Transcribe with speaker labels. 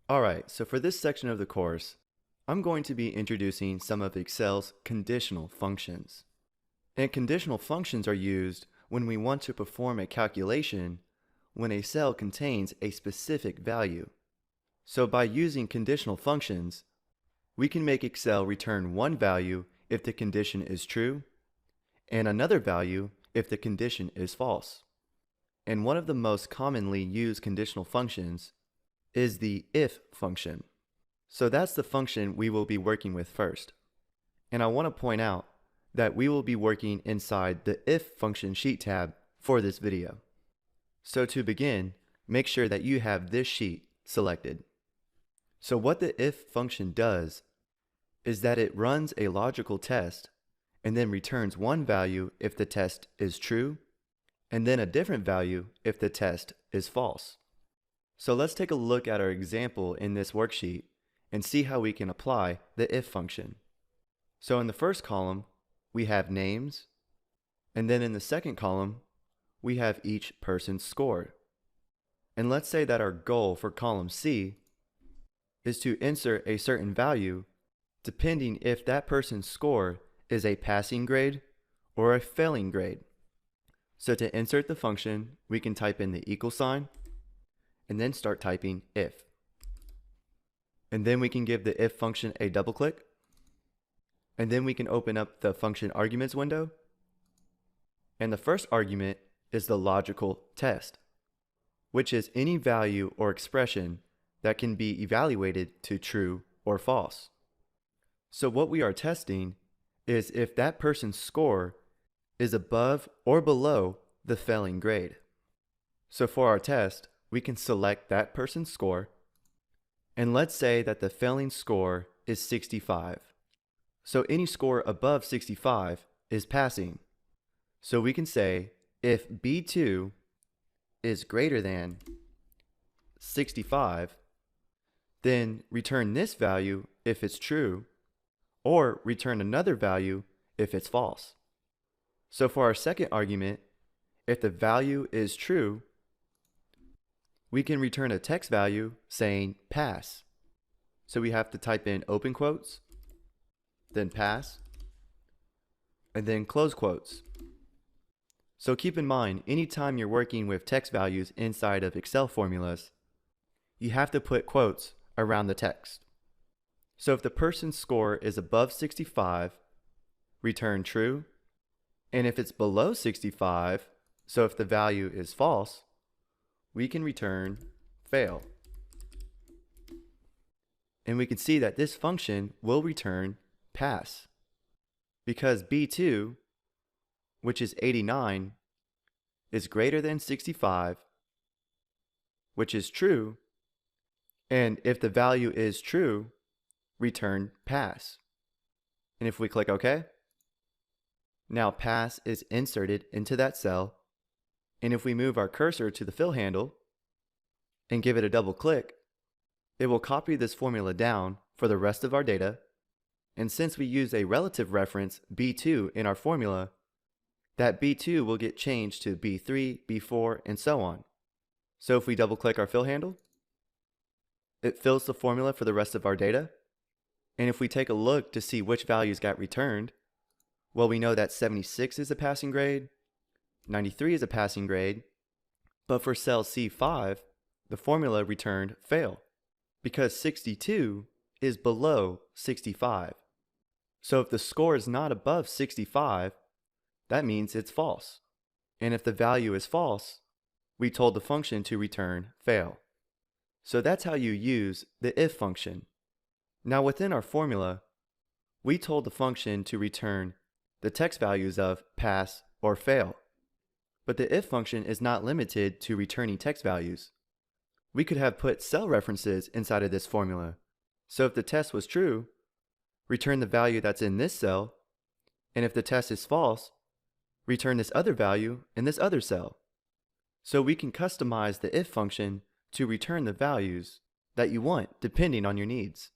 Speaker 1: Alright, so for this section of the course, I'm going to be introducing some of Excel's conditional functions. And conditional functions are used when we want to perform a calculation when a cell contains a specific value. So by using conditional functions, we can make Excel return one value if the condition is true, and another value if the condition is false. And one of the most commonly used conditional functions is the if function. So that's the function we will be working with first. And I want to point out that we will be working inside the if function sheet tab for this video. So to begin, make sure that you have this sheet selected. So what the if function does is that it runs a logical test and then returns one value if the test is true, and then a different value if the test is false. So let's take a look at our example in this worksheet and see how we can apply the if function. So in the first column, we have names, and then in the second column, we have each person's score. And let's say that our goal for column C is to insert a certain value depending if that person's score is a passing grade or a failing grade. So to insert the function, we can type in the equal sign and then start typing if. And then we can give the if function a double click. And then we can open up the function arguments window. And the first argument is the logical test, which is any value or expression that can be evaluated to true or false. So what we are testing is if that person's score is above or below the failing grade. So for our test, we can select that person's score, and let's say that the failing score is 65. So any score above 65 is passing. So we can say if B2 is greater than 65, then return this value if it's true, or return another value if it's false. So for our second argument, if the value is true, we can return a text value saying pass. So we have to type in open quotes, then pass, and then close quotes. So keep in mind, anytime you're working with text values inside of Excel formulas, you have to put quotes around the text. So if the person's score is above 65, return true. And if it's below 65, so if the value is false, we can return fail. And we can see that this function will return pass, because B2, which is 89, is greater than 65, which is true, and if the value is true, return pass. And if we click OK, now pass is inserted into that cell, and if we move our cursor to the fill handle and give it a double click, it will copy this formula down for the rest of our data. And since we use a relative reference B2 in our formula, that B2 will get changed to B3, B4, and so on. So if we double click our fill handle, it fills the formula for the rest of our data. And if we take a look to see which values got returned, well, we know that 76 is a passing grade, 93 is a passing grade, but for cell C5, the formula returned fail, because 62 is below 65. So if the score is not above 65, that means it's false. And if the value is false, we told the function to return fail. So that's how you use the if function. Now within our formula, we told the function to return the text values of pass or fail. But the if function is not limited to returning text values. We could have put cell references inside of this formula. So if the test was true, return the value that's in this cell, and if the test is false, return this other value in this other cell. So we can customize the if function to return the values that you want depending on your needs.